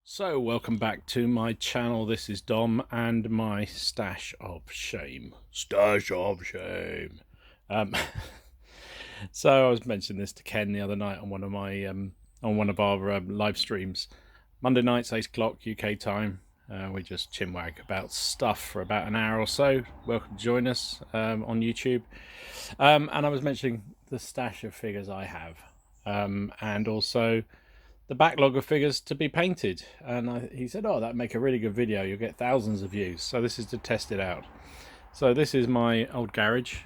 So welcome back to my channel. This is Dom and my stash of shame. Stash of shame. So I was mentioning this to Ken the other night on one of my our live streams. Monday nights, 8 o'clock UK time. We just chinwag about stuff for about an hour or so. Welcome to join us on YouTube. And I was mentioning the stash of figures I have, and also the backlog of figures to be painted. And he said, oh, that'd make a really good video, you'll get thousands of views. So this is to test it out. So this is my old garage.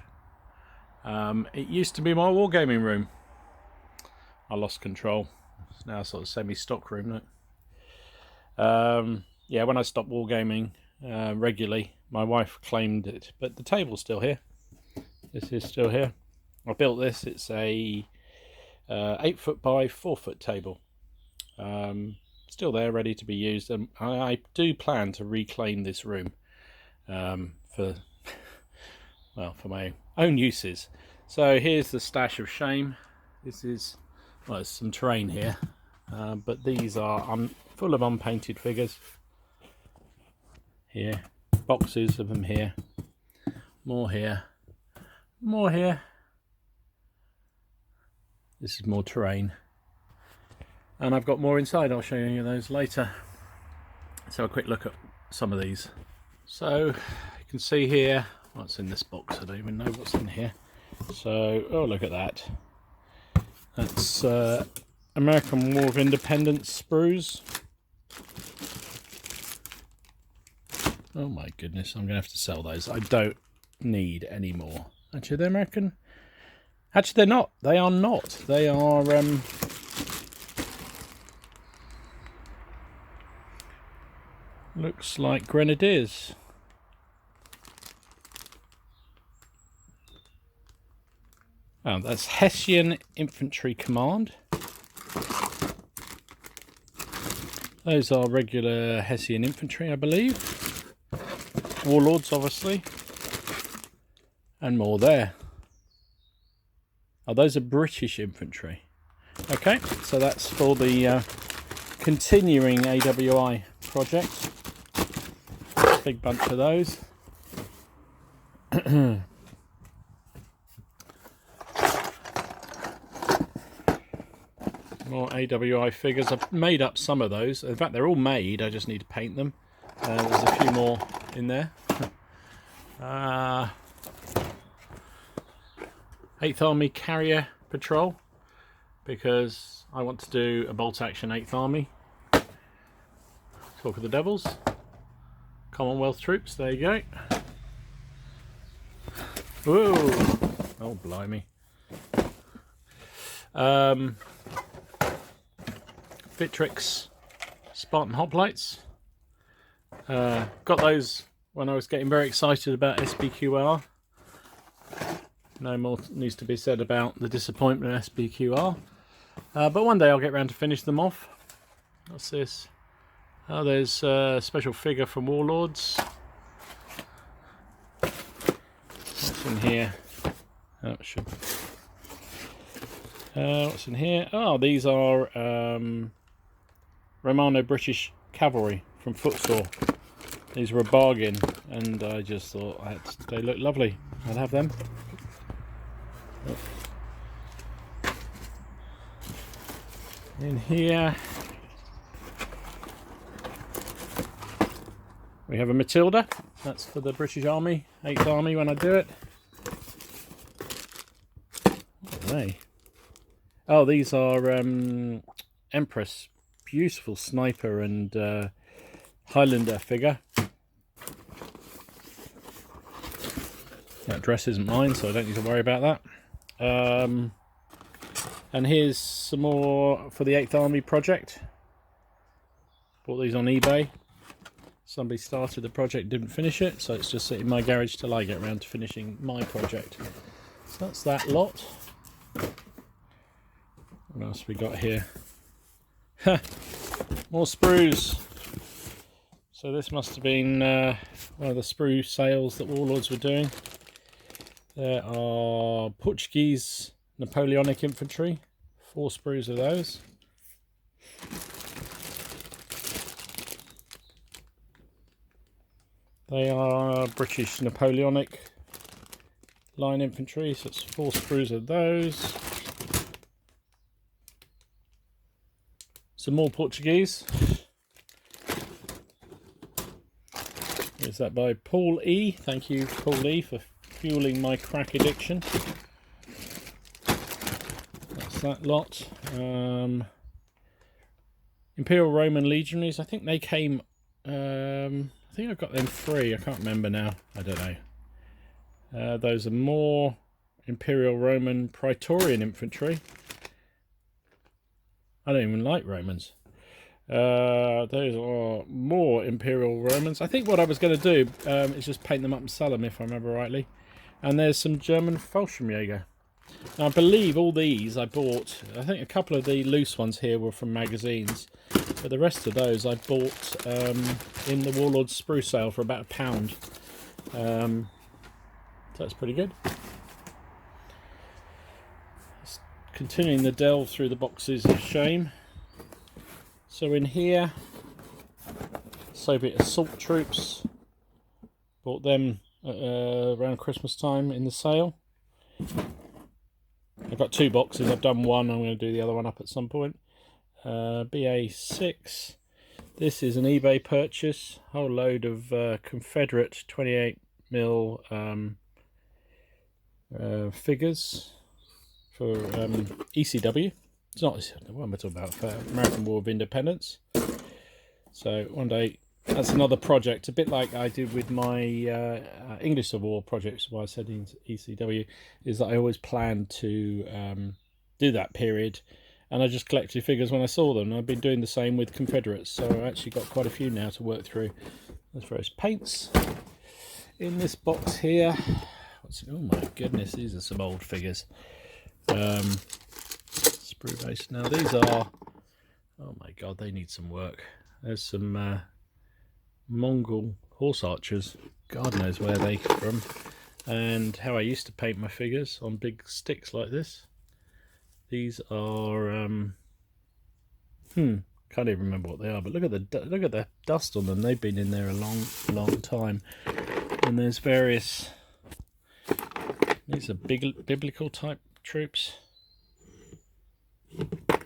It used to be my wargaming room. I lost control. It's now sort of semi-stock room, isn't it? Yeah, when I stopped wargaming regularly, my wife claimed it, but the table's still here. This is still here. I built this. It's a 8 foot by 4 foot table. Still there, ready to be used, and I do plan to reclaim this room for my own uses. So here's the stash of shame. This is, well, there's some terrain here, but these are full of unpainted figures. Here, boxes of them here, more here, more here. This is more terrain. And I've got more inside, I'll show you those later. So a quick look at some of these. So you can see here what's in this box. I don't even know what's in here. So, oh, look at that. That's American War of Independence sprues. Oh my goodness, I'm going to have to sell those. I don't need any more. Actually, they're American. Actually, they're not. They are not. They are... looks like Grenadiers. Oh, that's Hessian Infantry Command. Those are regular Hessian infantry, I believe. Warlords, obviously. And more there. Oh, those are British infantry. Okay, so that's for the continuing AWI project. Big bunch of those. More AWI figures. I've made up some of those. In fact, they're all made. I just need to paint them. There's a few more in there. 8th Army Carrier Patrol, because I want to do a bolt action 8th Army. Talk of the Devils. Commonwealth troops, there you go. Whoa! Oh, blimey. Victrix Spartan hoplites. Got those when I was getting very excited about SBQR. No more needs to be said about the disappointment of SBQR. But one day I'll get around to finish them off. What's this? Oh, there's a special figure from Warlords. What's in here? Oh, it should. What's in here? Oh, these are Romano British Cavalry from Footsore. These were a bargain, and I just thought they look lovely. I'll have them. In here we have a Matilda. That's for the British Army, 8th Army when I do it. What are they? Oh, these are Empress. Beautiful sniper and Highlander figure. That dress isn't mine, so I don't need to worry about that. And here's some more for the 8th Army project. Bought these on eBay. Somebody started the project, didn't finish it, so it's just sitting in my garage till I get around to finishing my project. So that's that lot. What else we got here? More sprues. So this must have been one of the sprue sales that Warlords were doing. There are Portuguese Napoleonic infantry, 4 sprues of those. They are British Napoleonic line infantry, so it's 4 sprues of those. Some more Portuguese. Is that by Paul E? Thank you, Paul E, for fueling my crack addiction. That's that lot. Imperial Roman Legionaries. I think they came. I think I got them free. I can't remember now. I don't know. Those are more Imperial Roman Praetorian infantry. I don't even like Romans. Those are more Imperial Romans. I think what I was going to do is just paint them up and sell them, if I remember rightly. And there's some German Fallschirmjäger. Now, I believe all these I bought. I think a couple of the loose ones here were from magazines, but the rest of those I bought in the Warlords sprue sale for about £1. So that's pretty good. Continuing the delve through the boxes of shame. So in here, Soviet assault troops. Bought them around Christmas time in the sale. I've got 2 boxes. I've done one. I'm going to do the other one up at some point. BA6. This is an eBay purchase. Whole load of Confederate 28mm figures for ECW. It's not what am I talking about? For American War of Independence. So one day, that's another project, a bit like I did with my English Civil War projects. Why I said in ECW is that I always planned to do that period, and I just collected figures when I saw them. And I've been doing the same with Confederates, so I've actually got quite a few now to work through. There's various paints in this box here. Oh my goodness, these are some old figures. Sprue base. Now these are, oh my god, they need some work. There's some Mongol horse archers. God knows where they come from. And how I used to paint my figures on big sticks like this. These are can't even remember what they are, but look at the dust on them. They've been in there a long time. And there's various, these are big biblical type troops.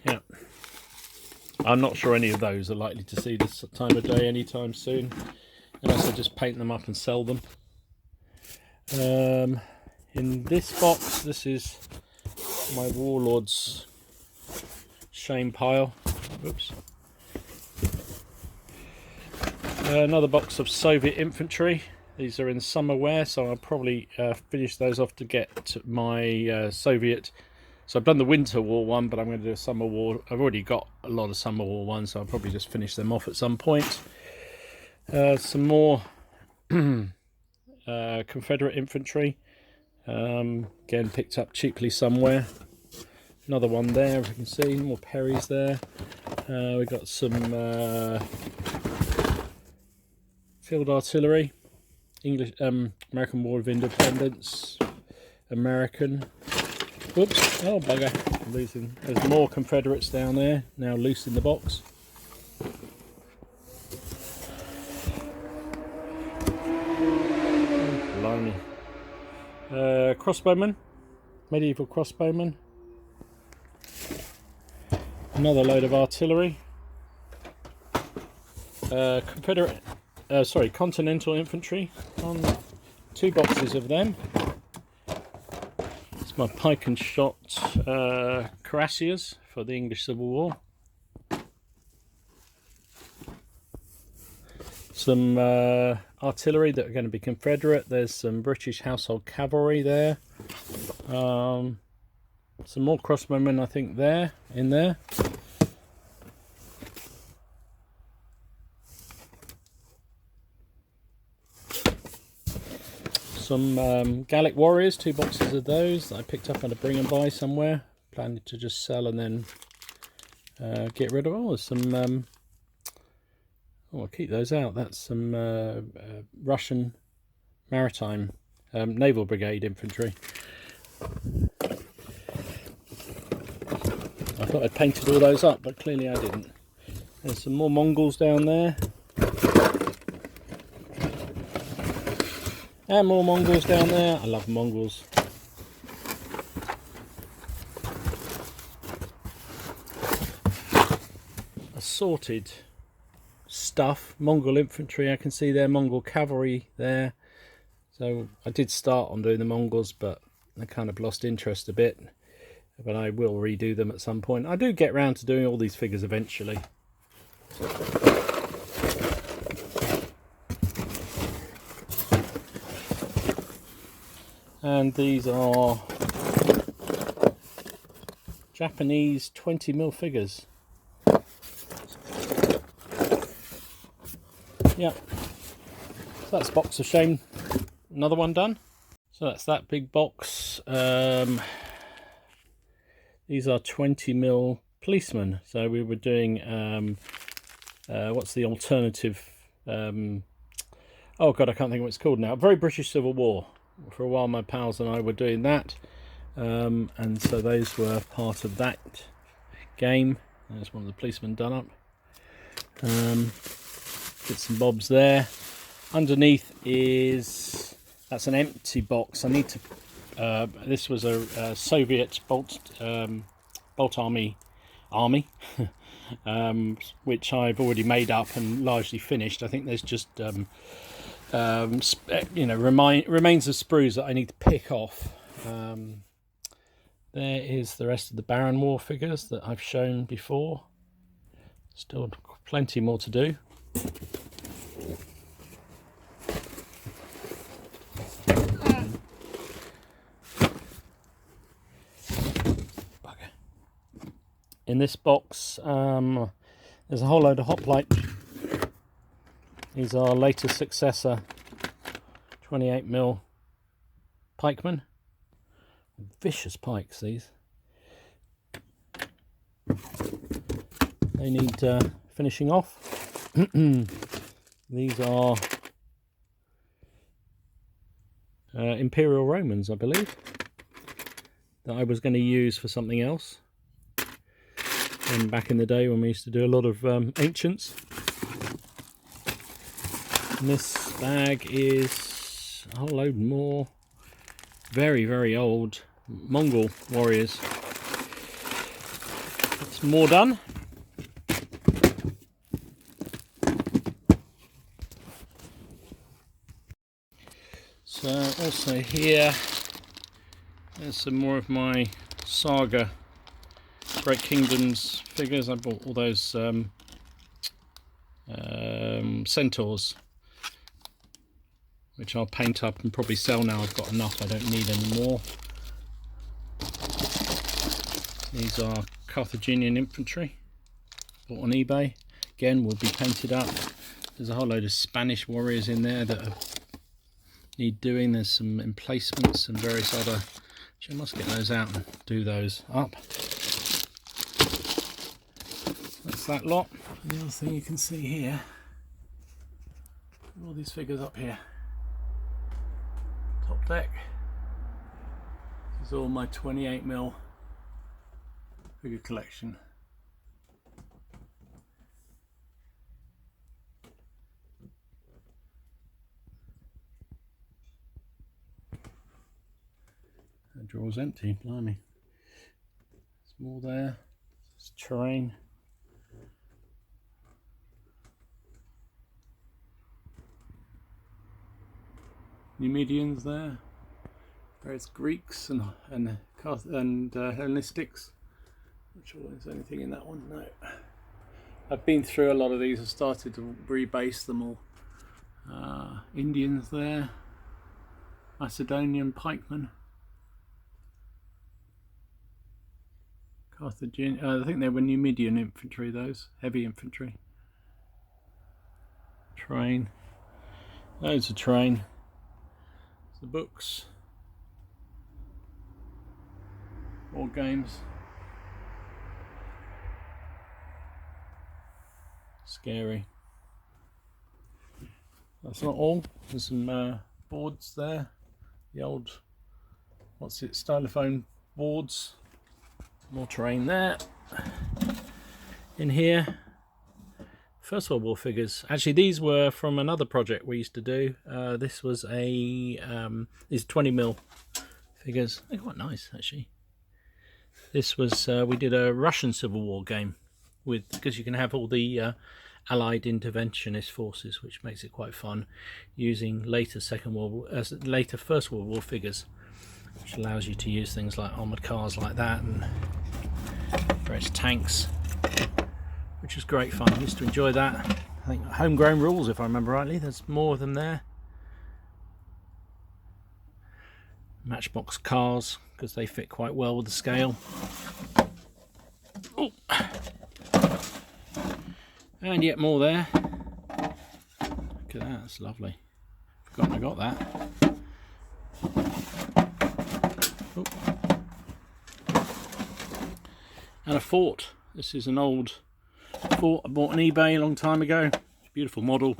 Yeah, I'm not sure any of those are likely to see this time of day anytime soon, unless I just paint them up and sell them. In this box, this is my Warlords shame pile. Oops. Another box of Soviet infantry. These are in summer wear, so I'll probably finish those off to get my Soviet. So I've done the Winter War one, but I'm going to do a Summer War. I've already got a lot of Summer War ones, so I'll probably just finish them off at some point. Some more Confederate infantry. Again, picked up cheaply somewhere. Another one there, if you can see. More Perrys there. We've got some field artillery. English, American War of Independence. American. Whoops, oh bugger, I'm losing. There's more Confederates down there, now loose in the box. Oh, blimey. Crossbowmen, medieval crossbowmen. Another load of artillery. Continental infantry, on 2 boxes of them. My pike and shot cuirassiers for the English Civil War. Some artillery that are going to be Confederate. There's some British household cavalry there. Some more crossbowmen, I think, in there. Some Gallic Warriors, 2 boxes of those that I picked up on a bring and buy somewhere. Planning to just sell and then get rid of. Oh, there's some. I'll keep those out. That's some Russian maritime Naval Brigade infantry. I thought I'd painted all those up, but clearly I didn't. There's some more Mongols down there. And more Mongols down there. I love Mongols. Assorted stuff. Mongol infantry, I can see there. Mongol cavalry there. So I did start on doing the Mongols, but I kind of lost interest a bit. But I will redo them at some point. I do get round to doing all these figures eventually. And these are Japanese 20mm figures. Yeah, so that's Box of Shame. Another one done. So that's that big box. These are 20mm policemen. So we were doing what's the alternative? Oh god, I can't think of what it's called now. Very British Civil War. For a while my pals and I were doing that, and so those were part of that game. There's one of the policemen done up. Bits and bobs there. Underneath is, that's an empty box. I need to this was a Soviet bolt army which I've already made up and largely finished. I think there's just you know, remains of sprues that I need to pick off. There is the rest of the Baron War figures that I've shown before. Still plenty more to do. In this box there's a whole load of hoplite. These are latest successor 28mm pikemen. Vicious pikes, these. They need finishing off. These are Imperial Romans, I believe, that I was going to use for something else. And back in the day when we used to do a lot of ancients. And this bag is a whole load more very, very old Mongol warriors. That's more done. So also here, there's some more of my Saga Great Kingdoms figures. I bought all those centaurs, which I'll paint up and probably sell now. I've got enough, I don't need any more. These are Carthaginian infantry, bought on eBay. Again, will be painted up. There's a whole load of Spanish warriors in there that need doing. There's some emplacements and various other. Actually, I must get those out and do those up. That's that lot. And the other thing you can see here, all these figures up here. Top deck. This is all my 28mm figure collection. That drawer's empty, blimey. There's more there. There's terrain. Numidians there, various Greeks and Hellenistics. Not sure there's anything in that one. No, I've been through a lot of these. I've started to rebase them all. Indians there, Macedonian pikemen, Carthaginian. I think they were Numidian infantry. Those heavy infantry. Train. Loads of train. The books, war games, scary. That's not all. There's some boards there, the old, what's it, stylophone boards. More terrain there. In here, First World War figures. Actually, these were from another project we used to do. This was a these 20mm figures. They're quite nice, actually. This was we did a Russian Civil War game with, because you can have all the Allied interventionist forces, which makes it quite fun, using later First World War figures, which allows you to use things like armoured cars like that and various tanks, which is great fun. I used to enjoy that. I think homegrown rules, if I remember rightly. There's more of them there. Matchbox cars, because they fit quite well with the scale. Oh. And yet more there. Look at that, that's lovely. Forgotten I got that. Oh. And a fort. This is an old fort I bought on eBay a long time ago. Beautiful model.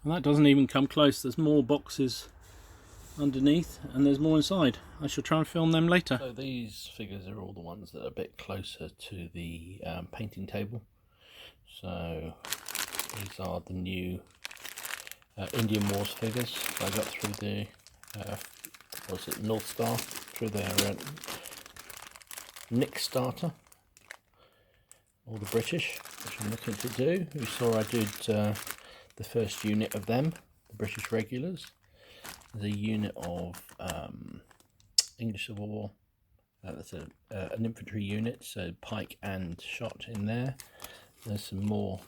And that doesn't even come close. There's more boxes underneath and there's more inside. I shall try and film them later. So these figures are all the ones that are a bit closer to the painting table. So these are the new Indian Wars figures I got through the what's it, North Star, through their Nick starter. All the British, which I'm looking to do. You saw I did the first unit of them, the British regulars. There's a unit of English Civil War. That's an infantry unit, so pike and shot in there. There's some more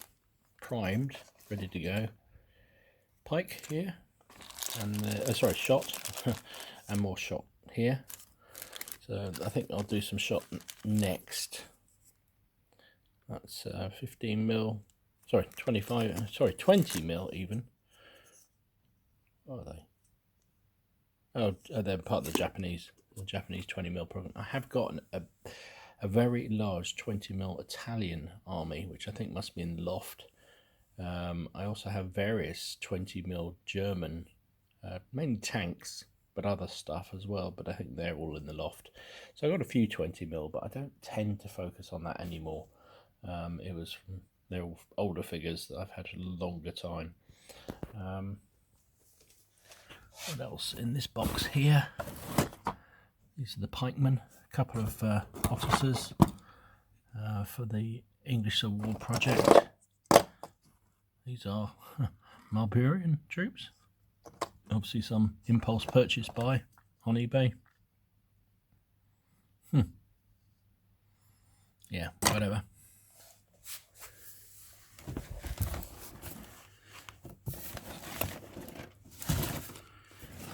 primed, ready to go. Pike here, and sorry, shot, and more shot here. So I think I'll do some shot next. That's 15mm, sorry, 25, sorry, 20mm even. What are they? Oh, they're part of the Japanese 20mm program. I have got a very large 20mm Italian army, which I think must be in the loft. I also have various 20mm German, mainly tanks, but other stuff as well, but I think they're all in the loft. So I've got a few 20mm, but I don't tend to focus on that anymore. They're all older figures that I've had a longer time. What else in this box here? These are the pikemen, a couple of officers for the English Civil War project. These are Marlburian troops. Obviously some impulse purchase buy on eBay. Yeah, whatever.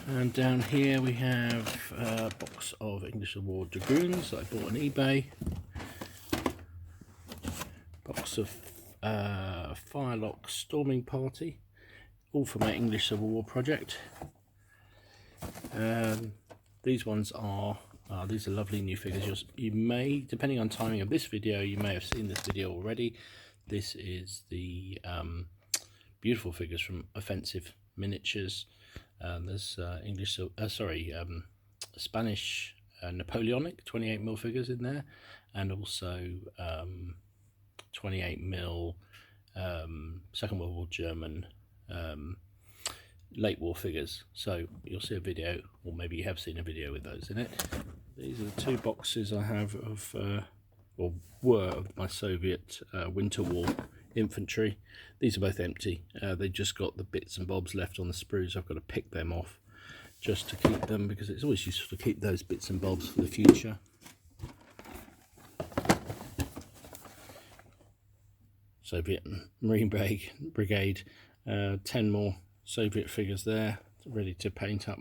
And down here we have a box of English Civil War Dragoons that I bought on eBay. Box of Firelock Storming Party, all for my English Civil War project. These ones are these are lovely new figures. You may, depending on timing of this video, you may have seen this video already. This is the beautiful figures from Offensive Miniatures. There's Spanish Napoleonic 28mm figures in there, and also 28mm Second World War German late war figures. So you'll see a video, or maybe you have seen a video with those in it. These are the two boxes I have of, or were, of my Soviet Winter War infantry. These are both empty. They just got the bits and bobs left on the sprues. I've got to pick them off just to keep them, because it's always useful to keep those bits and bobs for the future. Soviet Marine Brigade, 10 more Soviet figures there, ready to paint up.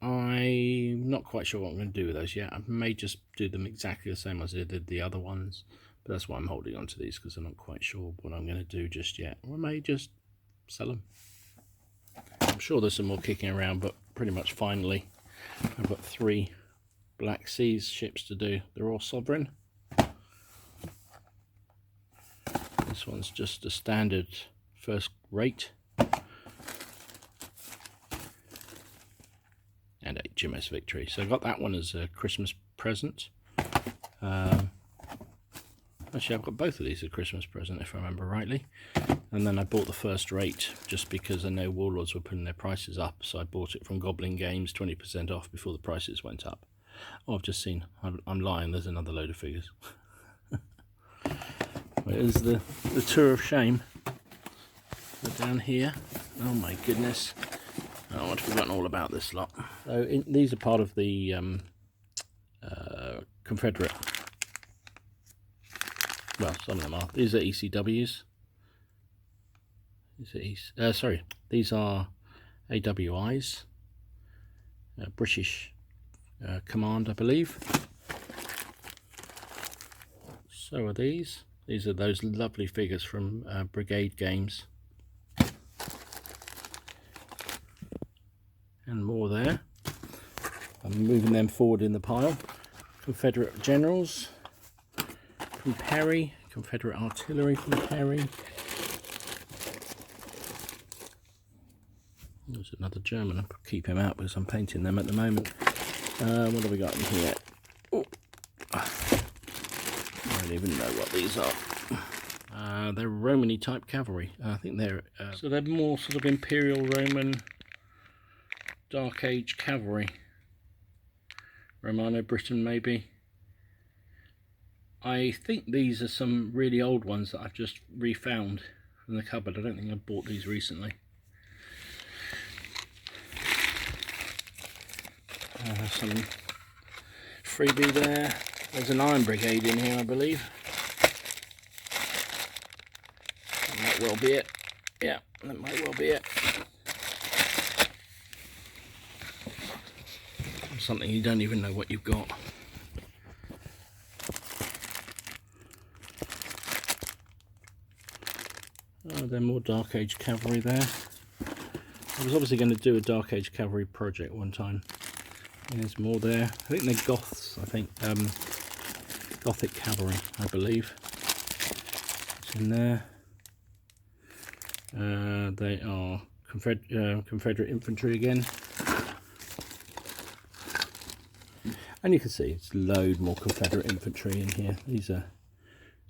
I'm not quite sure what I'm going to do with those yet. I may just do them exactly the same as I did the other ones, but that's why I'm holding on to these, because I'm not quite sure what I'm going to do just yet. Or I may just sell them. I'm sure there's some more kicking around, but pretty much finally I've got 3 Black Seas ships to do. They're all sovereign. This one's just a standard first rate. HMS Victory. So I got that one as a Christmas present. Actually, I've got both of these as a Christmas present, if I remember rightly. And then I bought the first rate just because I know Warlords were putting their prices up. So I bought it from Goblin Games, 20% off before the prices went up. Oh, I've just seen, I'm lying, there's another load of figures. There's the Tour of Shame. We're down here. Oh my goodness. Oh, I'd forgotten all about this lot. So these are part of the Confederate. Well, some of them are. These are ECWs. These are AWIs. British Command, I believe. So are these. These are those lovely figures from Brigade Games. And more there. I'm moving them forward in the pile. Confederate Generals from Perry. Confederate Artillery from Perry. There's another German. I'll keep him out because I'm painting them at the moment. What have we got in here? Oh. I don't even know what these are. They're Romany type cavalry. I think they're so they're more sort of Imperial Roman Dark Age cavalry. Romano Britain maybe. I think these are some really old ones that I've just refound from the cupboard. I don't think I've bought these recently. Some freebie there. There's an Iron Brigade in here, I believe. That might well be it. Yeah, that might well be it. Something you don't even know what you've got. Oh, there are more Dark Age cavalry there. I was obviously going to do a Dark Age cavalry project one time. There's more there. I think they're Goths. I think Gothic cavalry, I believe. It's in there. They are Confederate infantry again. And you can see it's a load more Confederate infantry in here. These are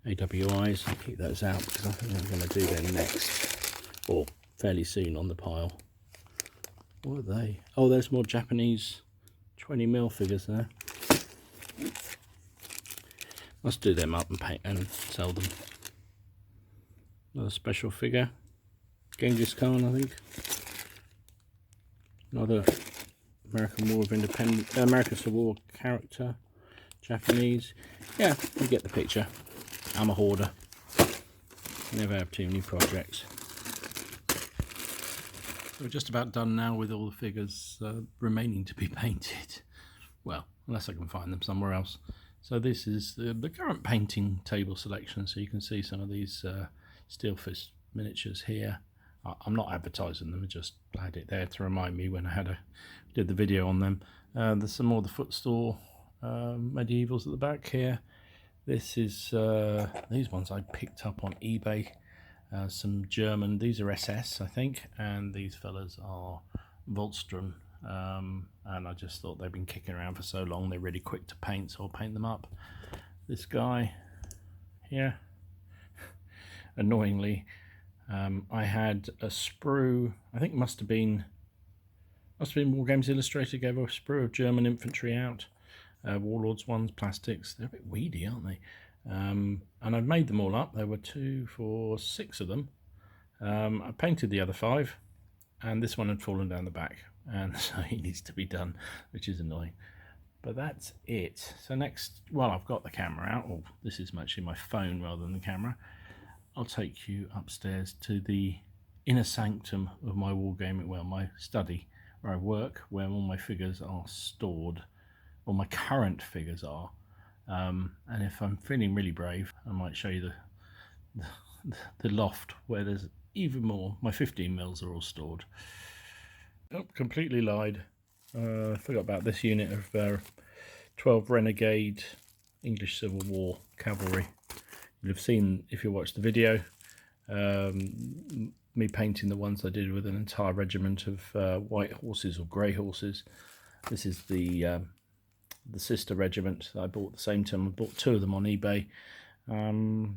AWIs. I'll keep those out because I think I'm going to do them next, or fairly soon on the pile. What are they? Oh, there's more Japanese 20mm figures there. Let's do them up and paint and sell them. Another special figure. Genghis Khan, I think. Another American War of Independence, American Civil War character. Japanese. Yeah, you get the picture. I'm a hoarder. Never have too many projects. We're just about done now with all the figures remaining to be painted. Well, unless I can find them somewhere else. So this is the current painting table selection. So you can see some of these steel fist miniatures here. I'm not advertising them, I just had it there to remind me when I did the video on them. There's some more of the footstool medievals at the back here. This is these ones I picked up on eBay. Some German, these are SS I think, and these fellas are Voltstrom, and I just thought they've been kicking around for so long, they're really quick to paint, so I'll paint them up. This guy here, annoyingly, I had a sprue, I think must have been Wargames Illustrated gave a sprue of German infantry out, Warlords ones, plastics. They're a bit weedy, aren't they? And I've made them all up. There were 2, 4, 6 of them. I painted the other 5, and this one had fallen down the back, and so it needs to be done, which is annoying. But that's it. So next, well, I've got the camera out, or this is actually my phone rather than the camera. I'll take you upstairs to the inner sanctum of my wargaming, well, my study where I work, where all my figures are stored, or my current figures are. And if I'm feeling really brave, I might show you the loft where there's even more. My 15mm are all stored. Oh, completely lied. I forgot about this unit of 12 Renegade English Civil War cavalry. You'll have seen, if you watched the video, me painting the ones I did with an entire regiment of white horses or grey horses. This is the sister regiment that I bought at the same time. I bought 2 of them on eBay,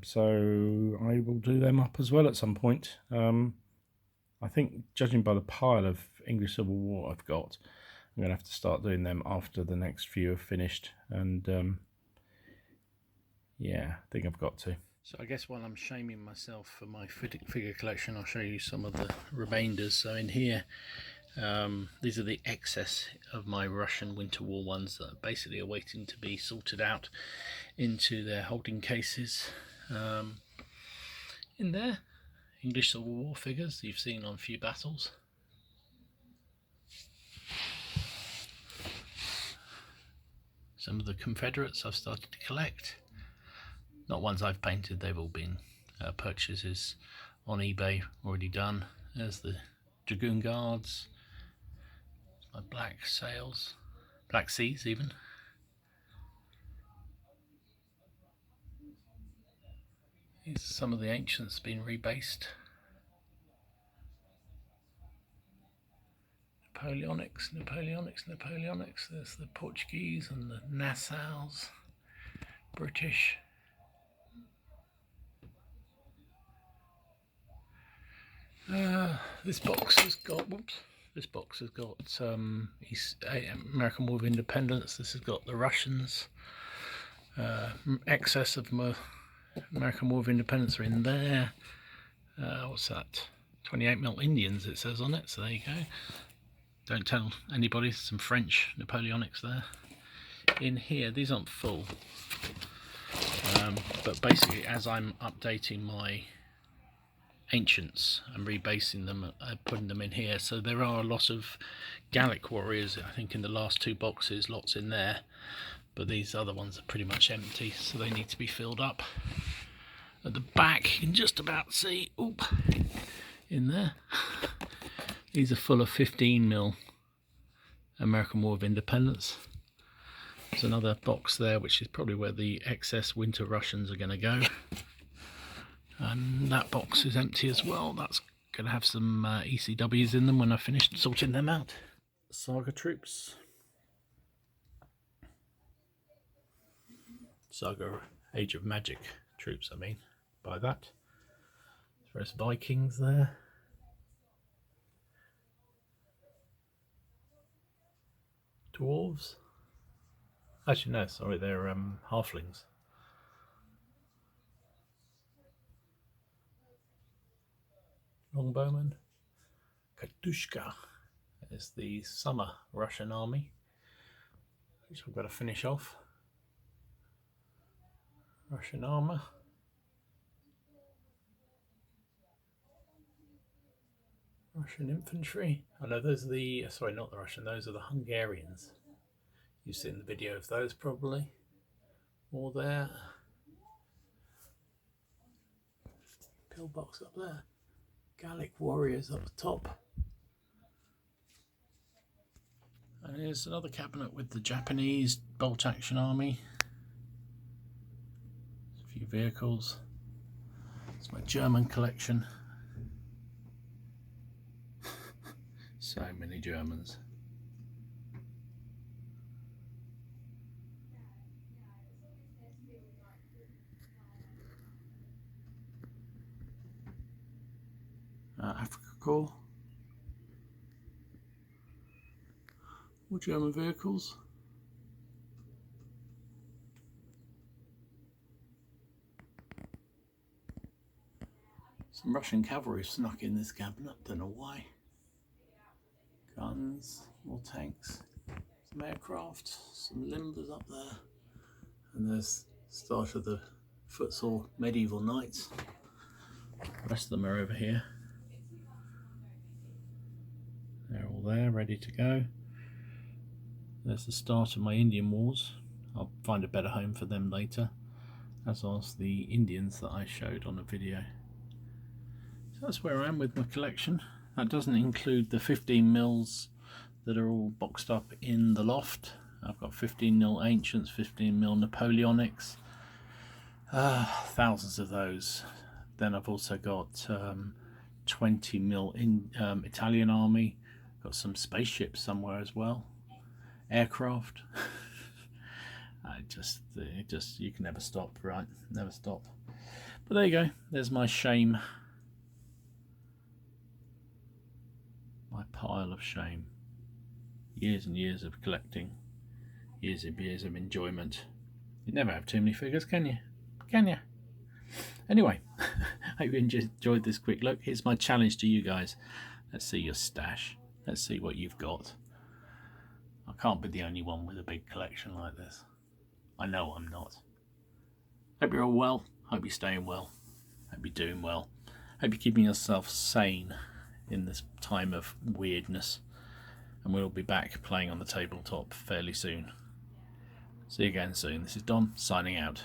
so I will do them up as well at some point. I think, judging by the pile of English Civil War I've got, I'm going to have to start doing them after the next few have finished, and yeah, I think I've got to. So I guess while I'm shaming myself for my figure collection, I'll show you some of the remainders. So in here, these are the excess of my Russian Winter War ones that are basically are waiting to be sorted out into their holding cases. In there, English Civil War figures you've seen on a few battles. Some of the Confederates I've started to collect. Not ones I've painted, they've all been purchases on eBay already done. There's the Dragoon Guards, my Black Sails, Black Seas even. These are some of the ancients being rebased. Napoleonics. There's the Portuguese and the Nassaus, British. This box has got American War of Independence. This has got the Russians. Excess of American War of Independence are in there. What's that? 28mm Indians it says on it, so there you go. Don't tell anybody. Some French Napoleonics there. In here, these aren't full, but basically as I'm updating my ancients, I'm rebasing them, putting them in here. So there are a lot of Gallic warriors, I think in the last 2 boxes, lots in there, but these other ones are pretty much empty, so they need to be filled up. At the back you can just about see, oop, in there, these are full of 15mm American War of Independence. There's another box there which is probably where the excess winter Russians are going to go. And that box is empty as well. That's going to have some ECWs in them when I finish sorting them out. Saga troops. Saga Age of Magic troops, I mean, by that. There's Vikings there. Dwarves. Actually, no, sorry, they're halflings. Longbowmen. Katushka is the summer Russian army, which I've got to finish off. Russian armour. Russian infantry. Oh no, those are the, sorry, not the Russian, those are the Hungarians. You've seen the video of those probably. All there. Pillbox up there. Gallic warriors up the top. And here's another cabinet with the Japanese bolt action army. A few vehicles. It's my German collection. So many Germans. Africa Corps. More German vehicles. Some Russian cavalry snuck in this cabinet, don't know why. Guns, more tanks, some aircraft, some limbers up there. And there's the start of the footsore medieval knights. The rest of them are over here. They're all there, ready to go. There's the start of my Indian Wars. I'll find a better home for them later, as was the Indians that I showed on a video. So that's where I am with my collection. That doesn't include the 15mm that are all boxed up in the loft. I've got 15mm Ancients, 15mm Napoleonics, thousands of those. Then I've also got 20mm Italian army. Got some spaceships somewhere as well. aircraft. It just you can never stop, right? Never stop. But there you go. There's my shame. My pile of shame. Years and years of collecting. Years and years of enjoyment. You never have too many figures, can you? Can you? Anyway, hope you enjoyed this quick look. Here's my challenge to you guys. Let's see your stash. Let's see what you've got. I can't be the only one with a big collection like this. I know I'm not. Hope you're all well. Hope you're staying well. Hope you're doing well. Hope you're keeping yourself sane in this time of weirdness. And we'll be back playing on the tabletop fairly soon. See you again soon. This is Dom signing out.